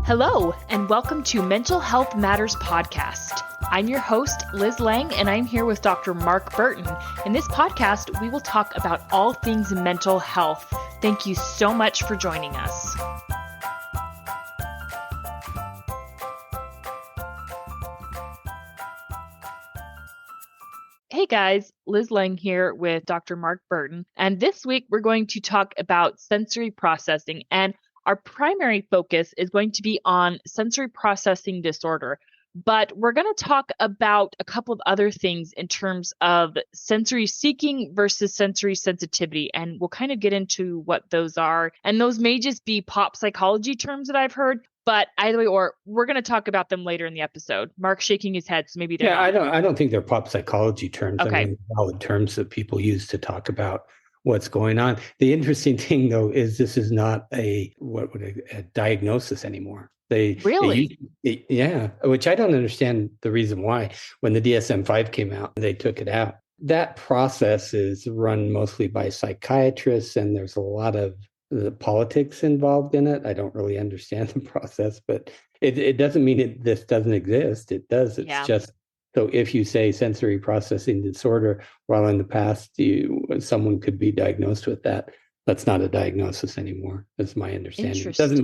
Hello, and welcome to Mental Health Matters podcast. I'm your host, Liz Lang, and I'm here with Dr. Mark Burton. In this podcast, we will talk about all things mental health. Thank you so much for joining us. Hey guys, Liz Lang here with Dr. Mark Burton, and this week we're going to talk about sensory processing, and our primary focus is going to be on sensory processing disorder, but we're going to talk about a couple of other things in terms of sensory seeking versus sensory sensitivity, and we'll kind of get into what those are, and those may just be pop psychology terms that I've heard. But either way, or we're going to talk about them later in the episode. Mark's shaking his head, so maybe they're not. I don't think they're pop psychology terms. Okay. I mean, valid terms that people use to talk about what's going on. The interesting thing, though, is this is not a diagnosis anymore. Really? Yeah, which I don't understand the reason why. When the DSM-5 came out, they took it out. That process is run mostly by psychiatrists, and there's a lot of the politics involved in it. I don't really understand the process, but it doesn't mean this doesn't exist. It does. It's just, so if you say sensory processing disorder, while in the past someone could be diagnosed with that, that's not a diagnosis anymore. That's my understanding. It doesn't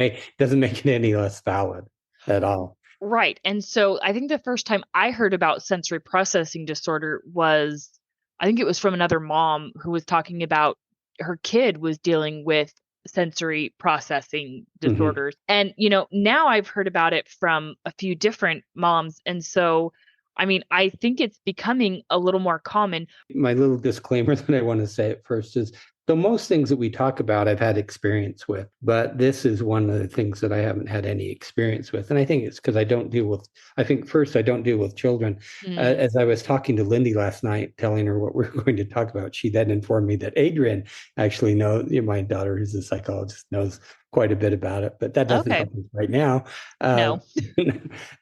make it any less valid at all. Right. And so I think the first time I heard about sensory processing disorder was, I think it was from another mom who was talking about her kid was dealing with sensory processing disorders. And, now I've heard about it from a few different moms. And so, I think it's becoming a little more common. My little disclaimer that I want to say at first is, so most things that we talk about, I've had experience with, but this is one of the things that I haven't had any experience with. And I think it's because I don't deal with children. As I was talking to Lindy last night, telling her what we're going to talk about, she then informed me that Adrian actually knows, my daughter, who's a psychologist, knows quite a bit about it, but that doesn't happen right now. No.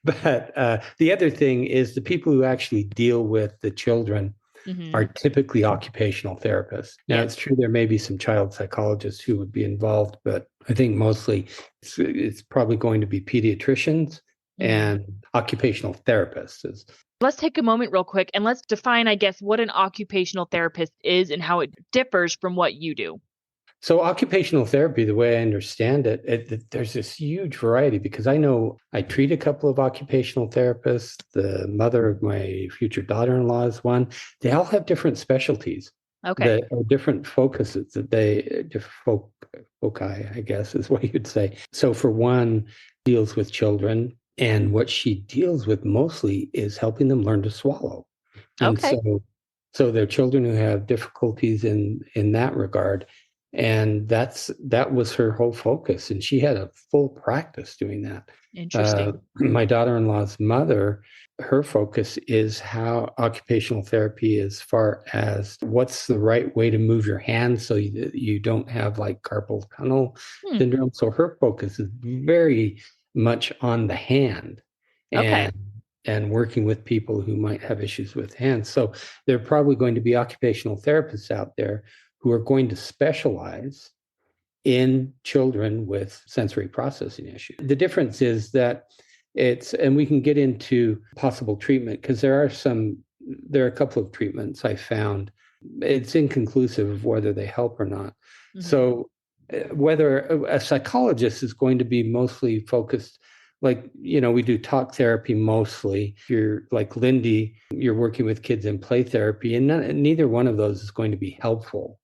But the other thing is the people who actually deal with the children are typically occupational therapists. Now, It's true there may be some child psychologists who would be involved, but I think mostly it's probably going to be pediatricians and occupational therapists. Let's take a moment real quick and let's define, I guess, what an occupational therapist is and how it differs from what you do. So occupational therapy, the way I understand it, there's this huge variety, because I know I treat a couple of occupational therapists. The mother of my future daughter-in-law is one. They all have different specialties. Okay. Different focuses different foci, I guess is what you'd say. So for one, deals with children, and what she deals with mostly is helping them learn to swallow. And so they're children who have difficulties in that regard. And that was her whole focus. And she had a full practice doing that. Interesting. My daughter-in-law's mother, her focus is how occupational therapy, as far as what's the right way to move your hands so you don't have like carpal tunnel syndrome. So her focus is very much on the hand and working with people who might have issues with hands. So there are probably going to be occupational therapists out there who are going to specialize in children with sensory processing issues. The difference is that and we can get into possible treatment, because there are a couple of treatments I found. It's inconclusive of whether they help or not. So whether a psychologist is going to be mostly focused, like, we do talk therapy mostly. If you're like Lindy, you're working with kids in play therapy, and neither one of those is going to be helpful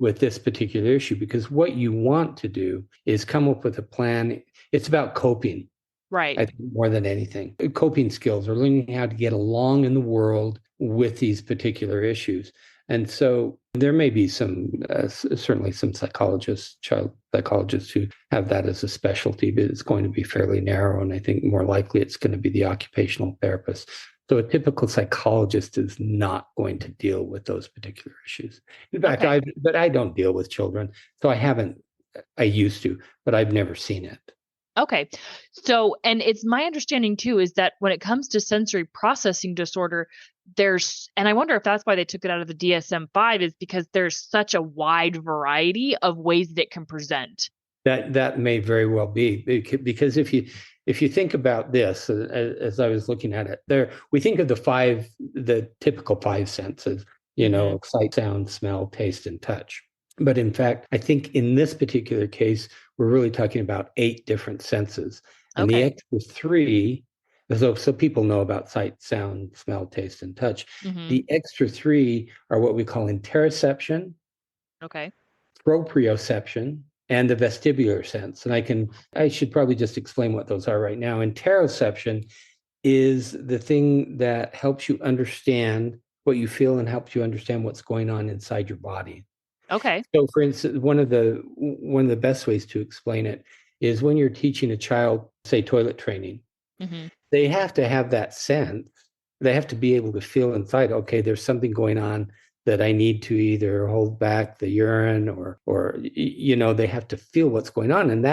with this particular issue, because what you want to do is come up with a plan. It's about coping, right? I think, more than anything. Coping skills, or learning how to get along in the world with these particular issues. And so there may be certainly some child psychologists who have that as a specialty, but it's going to be fairly narrow. And I think more likely it's going to be the occupational therapist. So a typical psychologist is not going to deal with those particular issues. In fact, I don't deal with children. So I used to, but I've never seen it. Okay. So, and it's my understanding too, is that when it comes to sensory processing disorder, and I wonder if that's why they took it out of the DSM-5, is because there's such a wide variety of ways that it can present. That may very well be, because if you think about this, as I was looking at it, there we think of the typical five senses, Hmm. sight, sound, smell, taste, and touch. But in fact, I think in this particular case, we're really talking about eight different senses, and the Okay. extra three. So people know about sight, sound, smell, taste, and touch. Hmm. The extra three are what we call interoception, Okay. proprioception, and the vestibular sense. And I should probably just explain what those are right now. Interoception is the thing that helps you understand what you feel and helps you understand what's going on inside your body. Okay. So for instance, one of the best ways to explain it is when you're teaching a child, say, toilet training, Hmm. they have to have that sense. They have to be able to feel inside, okay, there's something going on that I need to either hold back the urine or they have to feel what's going on. And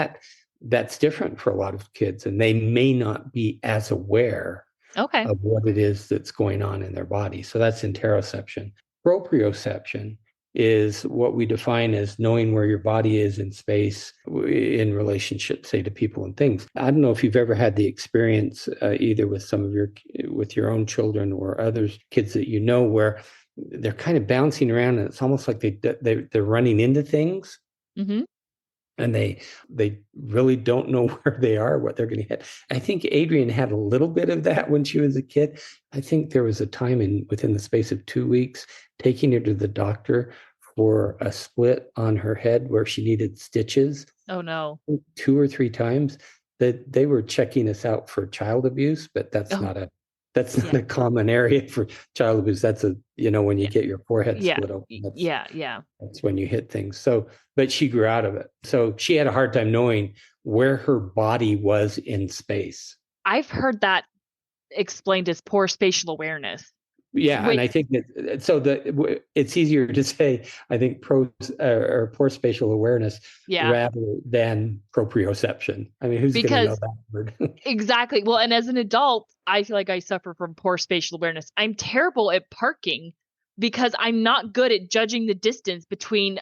that's different for a lot of kids. And they may not be as aware Okay. of what it is that's going on in their body. So that's interoception. Proprioception is what we define as knowing where your body is in space in relationship, say, to people and things. I don't know if you've ever had the experience either with your own children or others, kids that where they're kind of bouncing around and it's almost like they're running into things Hmm. and they really don't know where they are, what they're going to hit. I think Adrian had a little bit of that when she was a kid. I think there was a time within the space of 2 weeks taking her to the doctor for a split on her head where she needed stitches Oh no. two or three times. That they were checking us out for child abuse, but Oh that's not yeah. a common area for child abuse. That's when you Yeah. get your forehead Yeah. split open, Yeah. Yeah. that's when you hit things. So, but she grew out of it. So she had a hard time knowing where her body was in space. I've heard that explained as poor spatial awareness. Yeah, and Wait. I think that it's easier to say I think or poor spatial awareness Yeah. rather than proprioception. I mean, who's going to know Because that word? exactly. Well, and as an adult, I feel like I suffer from poor spatial awareness. I'm terrible at parking because I'm not good at judging the distance between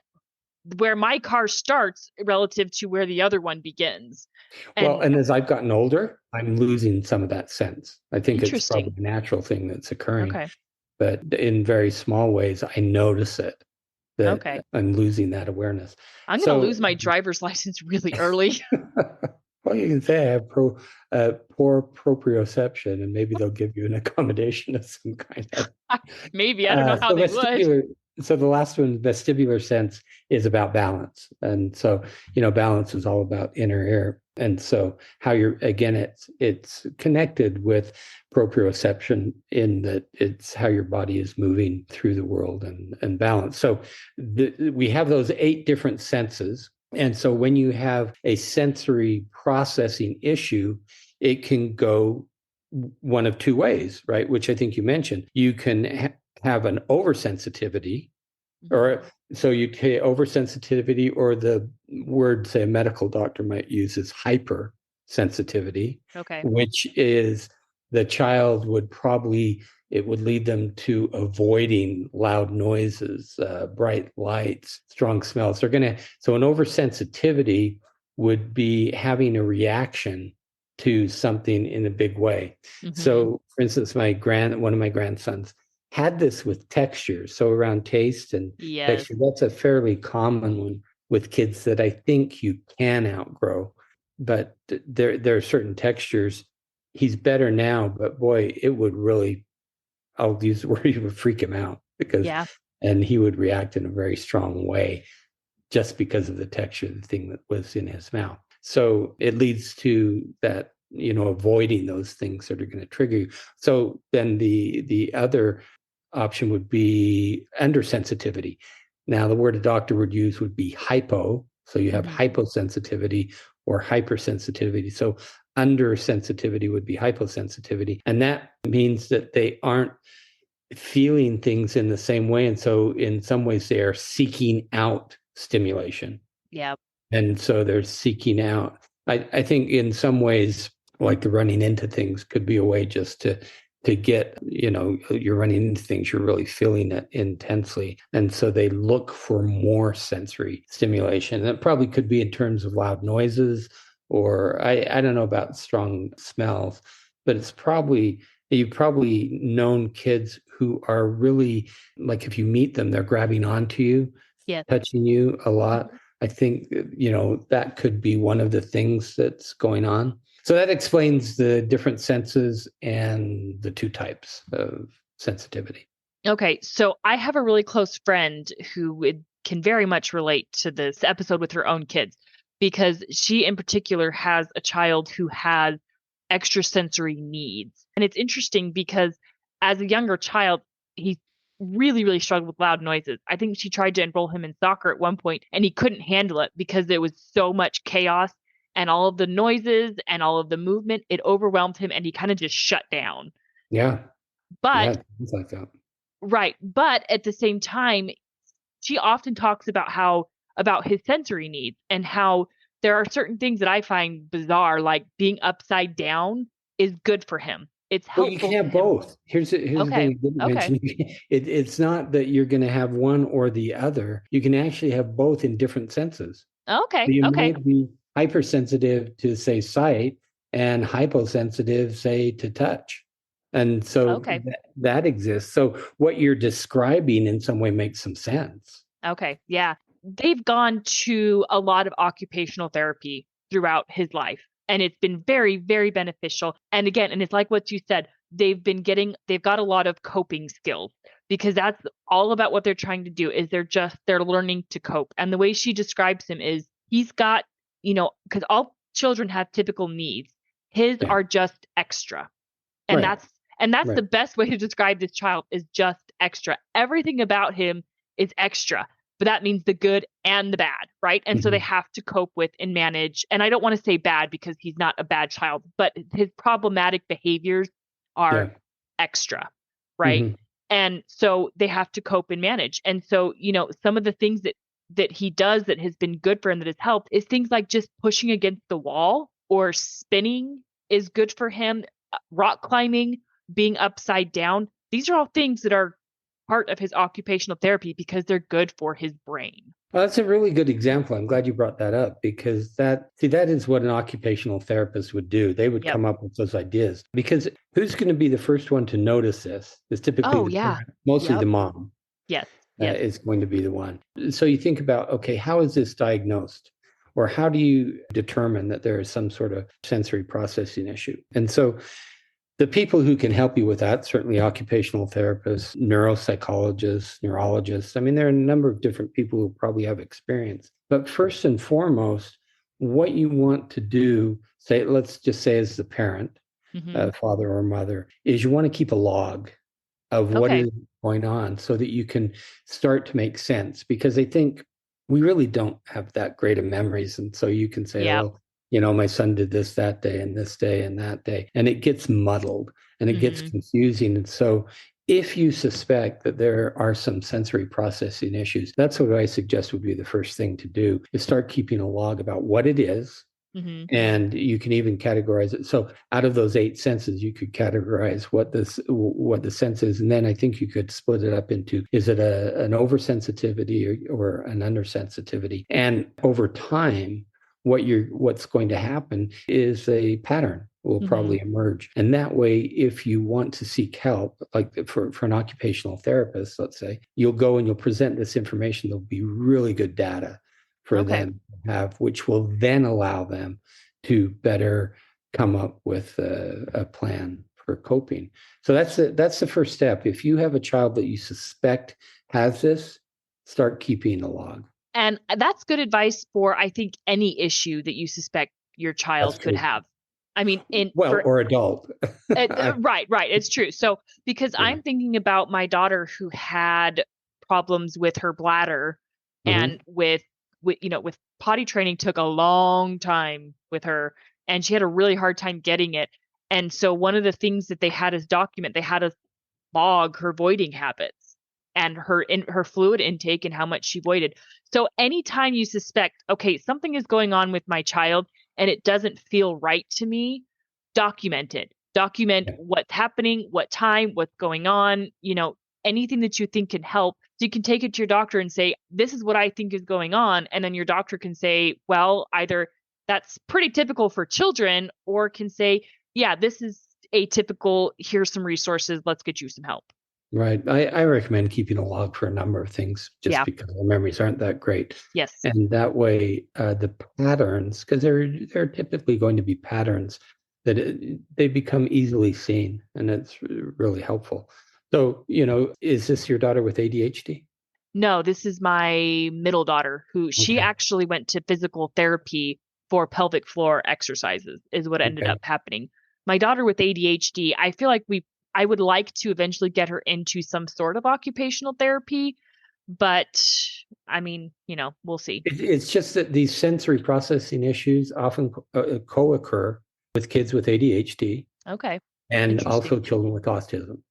where my car starts relative to where the other one begins. Well, And and as I've gotten older, I'm losing some of that sense. I think it's interesting. probably a natural thing that's occurring, Okay. but in very small ways, I notice it that Okay. I'm losing that awareness. I'm going to So, lose my driver's license really early. well, you can say I have poor proprioception, and maybe they'll give you an accommodation of some kind. Maybe. I don't know how So they would. vestibular. So the last one, vestibular sense, is about balance, and so balance is all about inner ear, and so how you're again, it's connected with proprioception in that it's how your body is moving through the world and balance. So we have those eight different senses. And so when you have a sensory processing issue, it can go one of two ways, right? Which I think you mentioned. You can have an oversensitivity, Mhm. or so you take oversensitivity, or the word, say, a medical doctor might use is hypersensitivity, Okay. which is the child it would lead them to avoiding loud noises, bright lights, strong smells. So an oversensitivity would be having a reaction to something in a big way. Hmm. So, for instance, one of my grandsons had this with texture. So around taste and Yes. texture, that's a fairly common one with kids that I think you can outgrow. But there are certain textures. He's better now, but boy, it would really, I'll use the word, it would freak him out Yeah. and he would react in a very strong way just because of the texture of the thing that was in his mouth. So it leads to that, avoiding those things that are going to trigger you. So then the other option would be undersensitivity. Now, the word a doctor would use would be hypo. So you have Hmm. hyposensitivity or hypersensitivity. So undersensitivity would be hyposensitivity. And that means that they aren't feeling things in the same way. And so in some ways, they are seeking out stimulation. Yeah. And so they're seeking out. I think in some ways, like the running into things could be a way just to to get, you're running into things, you're really feeling it intensely. And so they look for more sensory stimulation. That probably could be in terms of loud noises, or I don't know about strong smells, but you've probably known kids who are really, like, if you meet them, they're grabbing onto you, Yes. touching you a lot. Mhm. I think, that could be one of the things that's going on. So that explains the different senses and the two types of sensitivity. Okay, so I have a really close friend who can very much relate to this episode with her own kids because she, in particular, has a child who has extrasensory needs. And it's interesting because as a younger child, he really, really struggled with loud noises. I think she tried to enroll him in soccer at one point and he couldn't handle it because there was so much chaos and all of the noises and all of the movement. It overwhelmed him and he kind of just shut down. Yeah. Yeah. But Things like that. Right. But at the same time, she often talks about his sensory needs and how there are certain things that I find bizarre, like being upside down is good for him. It's Well, you can helpful to have him. both. Here's the thing Okay. you didn't Okay. mention. It's not that you're going to have one or the other. You can actually have both in different senses. Okay. You Okay. might be hypersensitive to, say, sight, and hyposensitive, say, to touch. And so Okay. that exists. So what you're describing in some way makes some sense. Okay. Yeah. They've gone to a lot of occupational therapy throughout his life, and it's been very, very beneficial. And again, and it's like what you said, they've got a lot of coping skills because that's all about what they're trying to do is they're learning to cope. And the way she describes him is he's got, because all children have typical needs. His Yeah. are just extra. And Right. that's Right. the best way to describe this child is just extra. Everything about him is extra, but that means the good and the bad, right? And so they Mhm. have to cope with and manage. And I don't want to say bad because he's not a bad child, but his problematic behaviors are Yeah. extra, right? Mhm. And so they have to cope and manage. And so, some of the things that he does that has been good for him that has helped is things like just pushing against the wall or spinning is good for him, rock climbing, being upside down. These are all things that are part of his occupational therapy because they're good for his brain. Well, that's a really good example. I'm glad you brought that up because that is what an occupational therapist would do. They would Yep. come up with those ideas because who's going to be the first one to notice this is typically Oh, the yeah. parent, mostly the Yep. mom, Yes. Yes. is going to be the one. So you think about, okay, how is this diagnosed? Or how do you determine that there is some sort of sensory processing issue? And so the people who can help you with that, certainly occupational therapists, neuropsychologists, neurologists. I mean, there are a number of different people who probably have experience. But first and foremost, what you want to do, say, let's just say as the parent, Hmm. father or mother, is you want to keep a log of what Okay. is going on so that you can start to make sense. Because I think we really don't have that great of memories. And so you can say, Yep. well, my son did this that day and this day and that day. And it gets muddled and it gets Hmm. confusing. And so if you suspect that there are some sensory processing issues, that's what I suggest would be the first thing to do is start keeping a log about what it is, Hmm. and you can even categorize it. So out of those 8 senses, you could categorize what the sense is, and then I think you could split it up into, is it an oversensitivity or an undersensitivity? And over time, what's going to happen is a pattern will Hmm. probably emerge. And that way, if you want to seek help, like for an occupational therapist, let's say, you'll go and you'll present this information. There'll be really good data for Okay. them to have, which will then allow them to better come up with a plan for coping. So that's the first step. If you have a child that you suspect has this, start keeping a log. And that's good advice for, I think, any issue that you suspect your That's child could true. have. I mean, in Well, for or adult. right, right, it's true. So because Yeah. I'm thinking about my daughter who had problems with her bladder Hmm. and with potty training took a long time with her and she had a really hard time getting it. And so one of the things that they had us log her voiding habits and her fluid intake and how much she voided. So anytime you suspect, okay, something is going on with my child and it doesn't feel right to me, document it. Document Yeah. what's happening, what time, what's going on, anything that you think can help. So you can take it to your doctor and say, this is what I think is going on. And then your doctor can say, well, either that's pretty typical for children, or can say, yeah, this is atypical. Here's some resources. Let's get you some help. Right. I recommend keeping a log for a number of things just Yeah. because the memories aren't that great. Yes. And that way, the patterns, because there are typically going to be patterns that they become easily seen, and it's really helpful. So, is this your daughter with ADHD? No, this is my middle daughter who she Okay. actually went to physical therapy for pelvic floor exercises, is what ended up Okay. happening. My daughter with ADHD, I feel like I would like to eventually get her into some sort of occupational therapy, but I mean, we'll see. It's just that these sensory processing issues often co-occur with kids with ADHD Okay. and Interesting. also children with autism.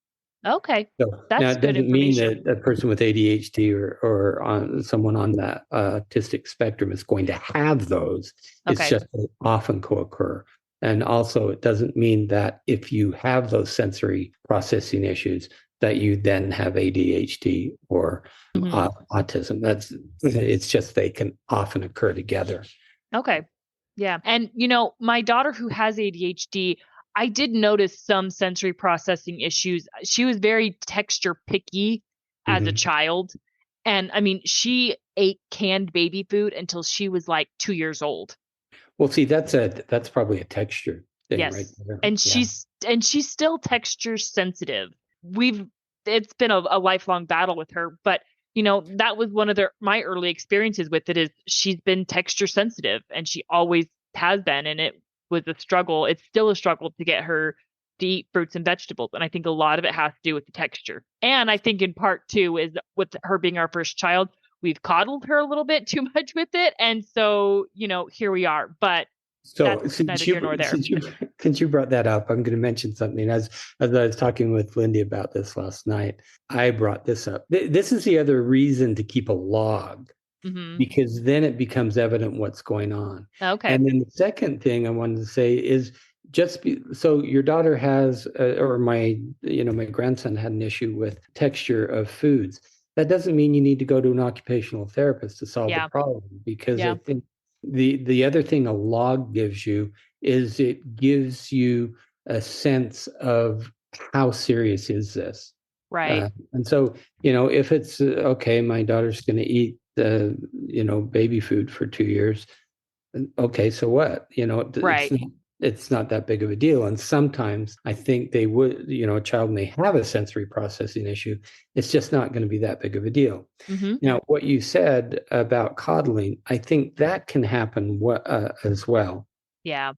Okay. So now That's it good doesn't mean information. that a person with ADHD or on someone on that autistic spectrum is going to have those. It's Okay. just they often co-occur. And also, it doesn't mean that if you have those sensory processing issues, that you then have ADHD or Hmm. autism. It's just they can often occur together. Okay. Yeah. And, my daughter who has ADHD, I did notice some sensory processing issues. She was very texture picky as a Mhm. child. And I mean, she ate canned baby food until she was like 2 years old. Well, see, that's probably a texture thing right Yes. there. And Yeah. she's still texture sensitive. We've It's been a lifelong battle with her, but that was one of my early experiences with it. Is she's been texture sensitive, and she always has been, and it was a struggle. It's still a struggle to get her to eat fruits and vegetables, and I think a lot of it has to do with the texture. And I think in part too is with her being our first child, we've coddled her a little bit too much with it, and so here we are. But So that's neither here nor there. since you brought that up, I'm going to mention something. As I was talking with Lindy about this last night, I brought this up. This is the other reason to keep a log, Hmm. because then it becomes evident what's going on. Okay. And then the second thing I wanted to say is so your daughter has, or my grandson had an issue with texture of foods. That doesn't mean you need to go to an occupational therapist to solve the Yeah. problem, because I Yeah. think the other thing a log gives you is it gives you a sense of how serious is this. Right. And so, if it's okay, my daughter's going to eat baby food for 2 years. Okay, so what? Right. It's not that big of a deal. And sometimes I think a child may have a sensory processing issue. It's just not going to be that big of a deal. Hmm. Now, what you said about coddling, I think that can happen as well. Yeah.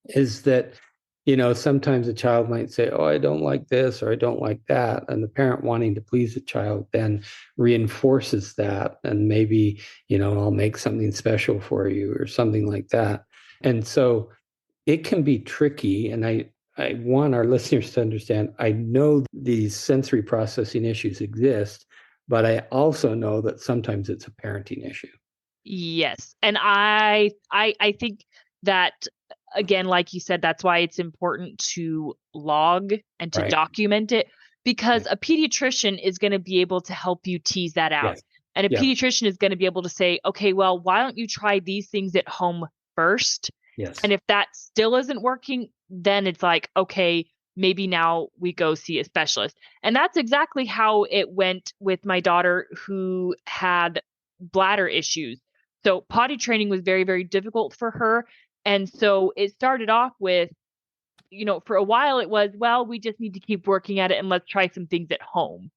Is that, sometimes a child might say, oh, I don't like this or I don't like that. And the parent wanting to please the child then reinforces that. And maybe, I'll make something special for you or something like that. And so it can be tricky. And I want our listeners to understand, I know these sensory processing issues exist, but I also know that sometimes it's a parenting issue. Yes. And I think that, again, like you said, that's why it's important to log and to Right. document it, Yeah. because a pediatrician is going to be able to help you tease that out. Yes. And a Yeah. pediatrician is going to be able to say, okay, well, why don't you try these things at home first? Yes. And if that still isn't working, then it's like, okay, maybe now we go see a specialist. And that's exactly how it went with my daughter who had bladder issues. So potty training was very, very difficult for her. And so it started off with, for a while it was, well, we just need to keep working at it and let's try some things at home.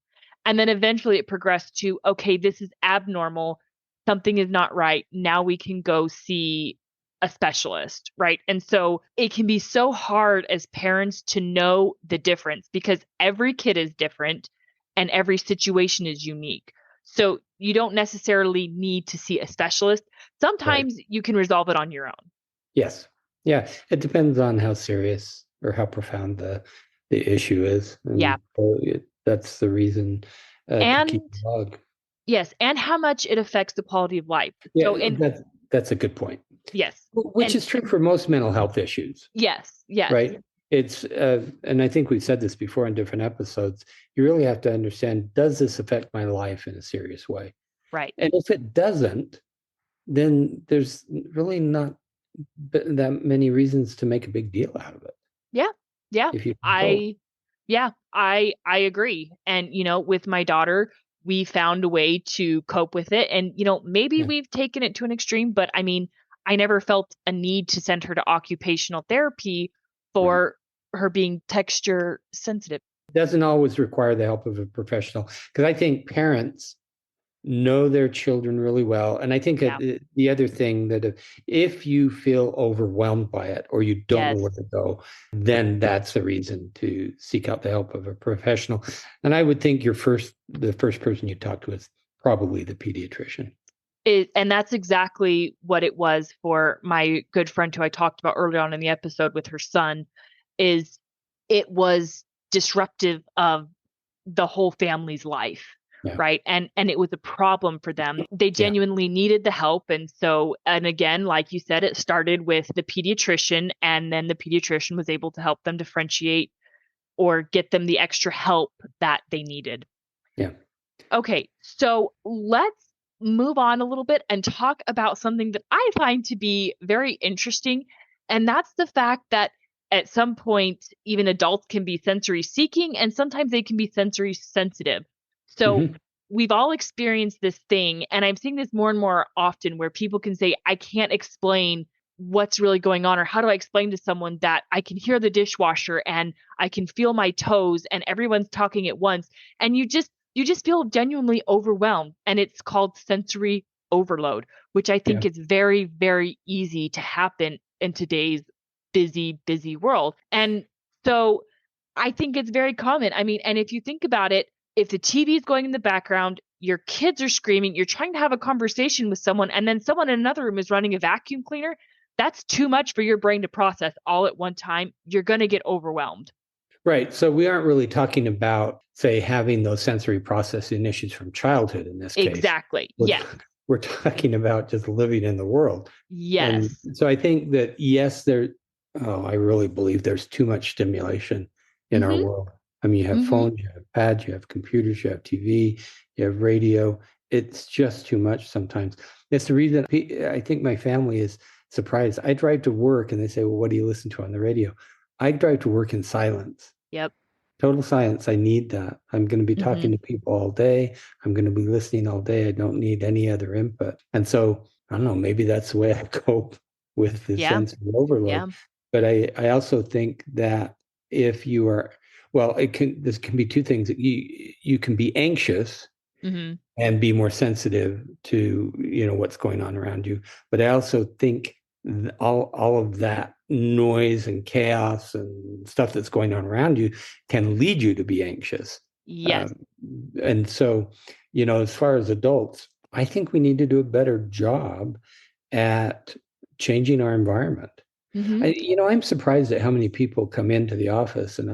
And then eventually it progressed to, okay, this is abnormal. Something is not right. Now we can go see a specialist, right? And so it can be so hard as parents to know the difference because every kid is different and every situation is unique. So you don't necessarily need to see a specialist. Right. Sometimes you can resolve it on your own. Yes. Yeah. It depends on how serious or how profound the issue is. Yeah. And so that's the reason to keep And a log. yes, and how much it affects the quality of life. Yeah, So in that's a good point. yes. Which And is true for most mental health issues, yes, yes. right? And I think we've said this before in different episodes. You really have to understand, does this affect my life in a serious way? Right. And if it doesn't, then there's really not that many reasons to make a big deal out of it Yeah. Yeah. if you control I yeah, I agree. And with my daughter, we found a way to cope with it. And maybe it. Yeah, we've taken it to an extreme, but I mean, I never felt a need to send her to occupational therapy right. for her being texture sensitive. Doesn't always require the help of a professional because I think parents know their children really well. And I think Yeah. the other thing that if you feel overwhelmed by it or you don't know Yes. where to go, then that's the reason to seek out the help of a professional. And I would think the first person you talk to is probably the pediatrician. And that's exactly what it was for my good friend who I talked about early on in the episode with her son, is it was disruptive of the whole family's life, Yeah. right? And it was a problem for them. They Yeah. genuinely needed the help. And again, like you said, it started with the pediatrician, and then the pediatrician was able to help them differentiate or get them the extra help that they needed. Yeah. Okay, so let's move on a little bit and talk about something that I find to be very interesting. And that's the fact that at some point, even adults can be sensory seeking and sometimes they can be sensory sensitive. So Hmm. we've all experienced this thing. And I'm seeing this more and more often where people can say, I can't explain what's really going on, or how do I explain to someone that I can hear the dishwasher and I can feel my toes and everyone's talking at once. And you just feel genuinely overwhelmed, and it's called sensory overload, which I Yeah. think is very, very easy to happen in today's busy world. And so I think it's very common. I mean, and if you think about it, if the TV is going in the background, your kids are screaming, you're trying to have a conversation with someone, and then someone in another room is running a vacuum cleaner, that's too much for your brain to process all at one time. You're going to get overwhelmed. Right. So we aren't really talking about, say, having those sensory processing issues from childhood in this case. Exactly. We're, Yes. we're talking about just living in the world. And Yes. so I think that, yes, I really believe there's too much stimulation in our Mhm. world. I mean, you have Mhm. phones, you have pads, you have computers, you have TV, you have radio. It's just too much sometimes. It's the reason I think my family is surprised. I drive to work and they say, well, what do you listen to on the radio? I drive to work in silence. Yep. Total silence. I need that. I'm going to be talking Mhm. to people all day. I'm going to be listening all day. I don't need any other input. And so, I don't know, maybe that's the way I cope with the Yeah. sense of overload. Yeah. But I also think that if you are, well, this can be two things. You can be anxious Mhm. and be more sensitive to what's going on around you. But I also think all of that noise and chaos and stuff that's going on around you can lead you to be anxious. Yes. Um, and so, as far as adults, I think we need to do a better job at changing our environment. Mhm. I'm surprised at how many people come into the office and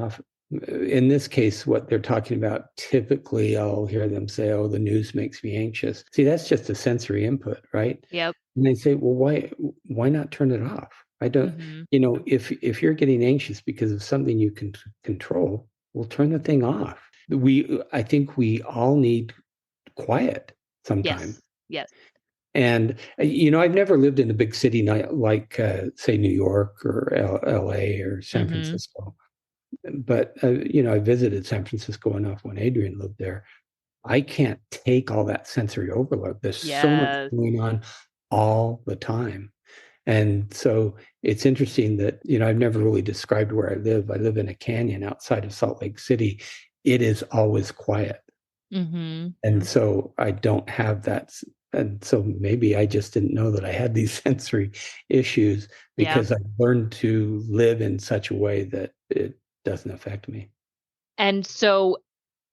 in this case, what they're talking about, typically I'll hear them say, oh, the news makes me anxious. See, that's just a sensory input, right? Yep. And they say, well, why not turn it off? I don't, Mhm. if you're getting anxious because of something you can control, well, turn the thing off. I think we all need quiet sometime. Yes. Yes. And I've never lived in a big city like say New York or LA or San Mhm. Francisco. But I visited San Francisco enough when Adrian lived there. I can't take all that sensory overload. There's so much Yes. going on all the time. And so it's interesting that, I've never really described where I live. I live in a canyon outside of Salt Lake City. It is always quiet. Mhm. And so I don't have that. And so maybe I just didn't know that I had these sensory issues Yeah. because I learned to live in such a way that it doesn't affect me. And so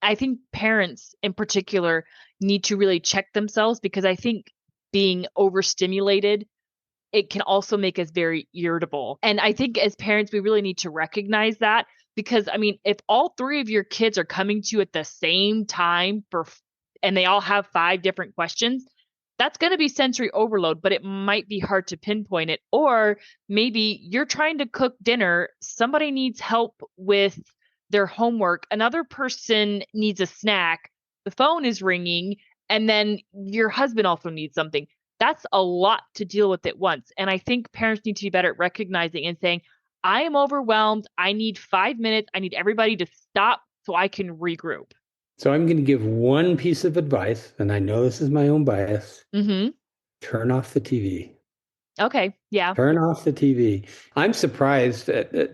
I think parents in particular need to really check themselves, because I think being overstimulated, it can also make us very irritable. And I think as parents, we really need to recognize that, because I mean, if all three of your kids are coming to you at the same time and they all have five different questions, that's going to be sensory overload, but it might be hard to pinpoint it. Or maybe you're trying to cook dinner, somebody needs help with their homework, another person needs a snack, the phone is ringing, and then your husband also needs something. That's a lot to deal with at once. And I think parents need to be better at recognizing and saying, I am overwhelmed. I need 5 minutes. I need everybody to stop so I can regroup. So I'm going to give one piece of advice, and I know this is my own bias. Mm-hmm. Turn off the TV. Okay. Yeah. Turn off the TV. I'm surprised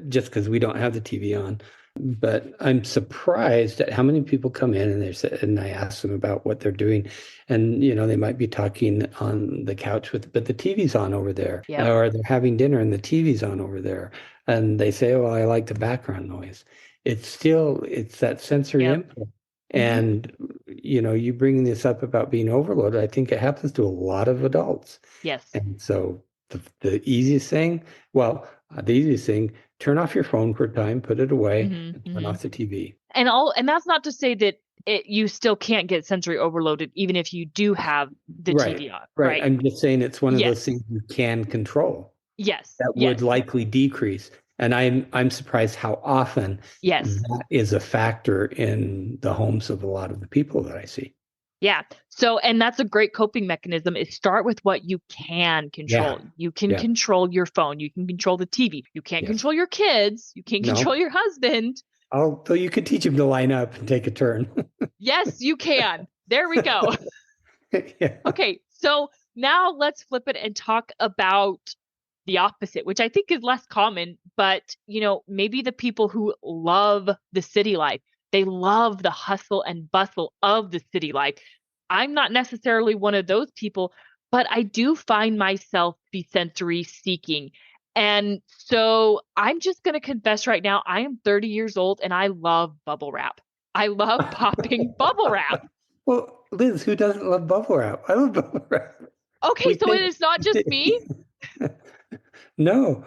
just because we don't have the TV on, but I'm surprised at how many people come in and and I ask them about what they're doing, and they might be talking on the couch but the TV's on over there, Yep. or they're having dinner and the TV's on over there, and they say, "Oh, I like the background noise." It's that sensory Yep. input, Mm-hmm. and you bringing this up about being overloaded. I think it happens to a lot of adults, Yes. and so the easiest thing, the easiest thing, turn off your phone for a time, put it away, and Mm-hmm. turn Mm-hmm. off the TV. And that's not to say that you still can't get sensory overloaded even if you do have the Right, TV on, right. right? I'm just saying it's one of those Yes. things you can control Yes. that would Yes. likely decrease. And I'm surprised how often Yes. that is a factor in the homes of a lot of the people that I see. Yeah. So, and that's a great coping mechanism is start with what you can Yeah, control. You can yeah, control your phone. You can control the TV. You can't yes. control your kids. You can't control No, your husband. although you could teach them to line up and take a turn. Yes, you can. There we go. Yeah. Okay. So now let's flip it and talk about the opposite, which I think is less common, but maybe the people who love the city life, they love the hustle and bustle of the city life. I'm not necessarily one of those people, but I do find myself be sensory seeking. And so I'm just going to confess right now, I am 30 years old and I love bubble wrap. I love popping bubble wrap. Well, Liz, who doesn't love bubble wrap? I love bubble wrap. Okay, We so it think is not just me. no,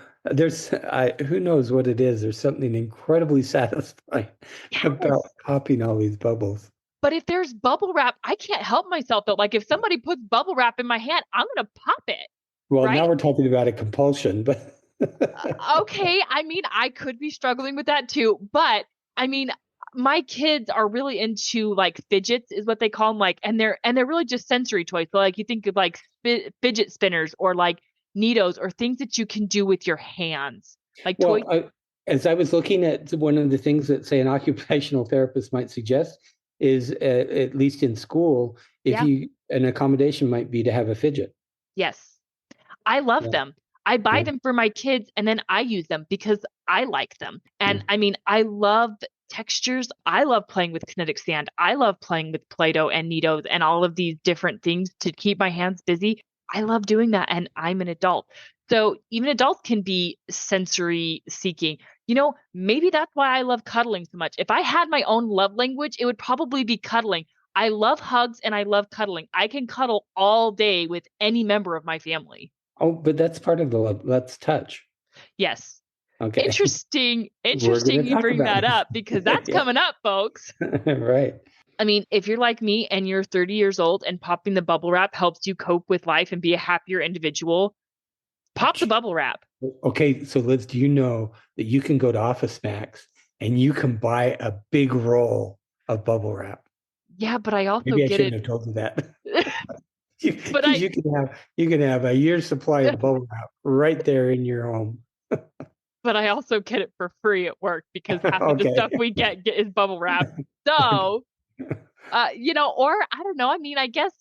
who knows what it is. There's something incredibly satisfying about Yes. popping all these bubbles. But if there's bubble wrap, I can't help myself though. Like if somebody puts bubble wrap in my hand, I'm gonna pop it, Well, right? now we're talking about a compulsion, but Okay, I mean, I could be struggling with that too, but I mean, my kids are really into like fidgets, is what they call them, like, and they're really just sensory toys. So like you think of like fidget spinners or like needles or things that you can do with your hands, like toys. as I was looking at one of the things that, say, an occupational therapist might suggest is, at least in school, if Yeah. you an accommodation might be to have a fidget. Yes. I love Yeah, them. I buy yeah, them for my kids and then I use them because I like them. yeah. And I mean, I love textures. I love playing with kinetic sand. I love playing with Play-Doh and Neatos and all of these different things to keep my hands busy. I love doing that and I'm an adult. So even adults can be sensory seeking. Maybe that's why I love cuddling so much. If I had my own love language, it would probably be cuddling. I love hugs and I love cuddling. I can cuddle all day with any member of my family. Oh, but that's part of the love. That's touch. Yes. Okay. Interesting. We're going Interesting to you talk bring about that up because it. that's Yeah. coming up, folks. Right. I mean, if you're like me and you're 30 years old and popping the bubble wrap helps you cope with life and be a happier individual, pop the bubble wrap. Okay, so Liz, do you know that you can go to Office Max and you can buy a big roll of bubble wrap? Yeah, but I also Maybe I get shouldn't it. have told you that. But Because you can have a year's supply of bubble wrap right there in your home. I also get it for free at work because half of the Okay. stuff we get is bubble wrap. Okay. So, or I don't know. I mean, I guess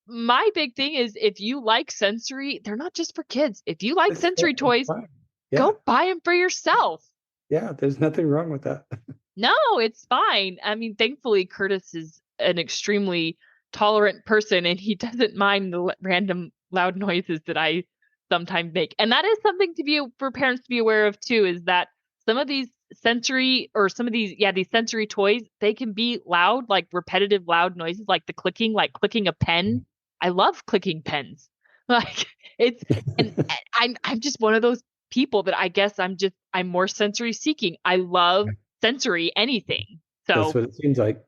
my big thing is if you like sensory, they're not just for kids. If you like sensory That's toys, fine. Yeah. go buy them for yourself. Yeah. There's nothing wrong with that. No, it's fine. I mean, thankfully, Curtis is an extremely tolerant person and he doesn't mind the random loud noises that I sometimes make. And that is something for parents to be aware of too, is that some of these these sensory toys, they can be loud, like repetitive loud noises, like clicking a pen. I love clicking pens. Like it's, and I'm just one of those people that I guess I'm more sensory seeking. I love sensory anything. That's So, what it seems like.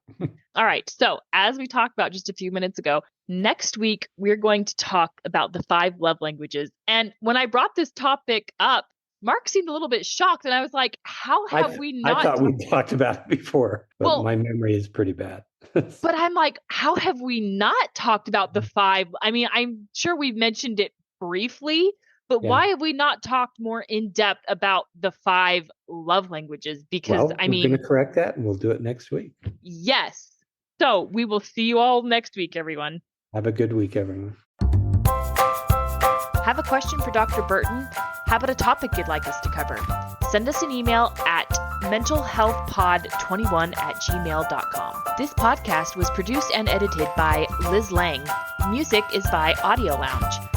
all right. So, as we talked about just a few minutes ago, next week we're going to talk about the 5 love languages. And when I brought this topic up, Mark seemed a little bit shocked. And I was like, how have we I not? thought we talked about it before, but Well, my memory is pretty bad. but I'm like, how have we not talked about the 5? I mean, I'm sure we've mentioned it briefly, but Yeah. why have we not talked more in depth about the 5 love languages? Because, Well, I we're going mean, to correct that and we'll do it next week. yes. So we will see you all next week, everyone. Have a good week, everyone. Have a question for Dr. Burton? How about a topic you'd like us to cover? Send us an email at mentalhealthpod21@gmail.com. This podcast was produced and edited by Liz Lang. Music is by Audio Lounge.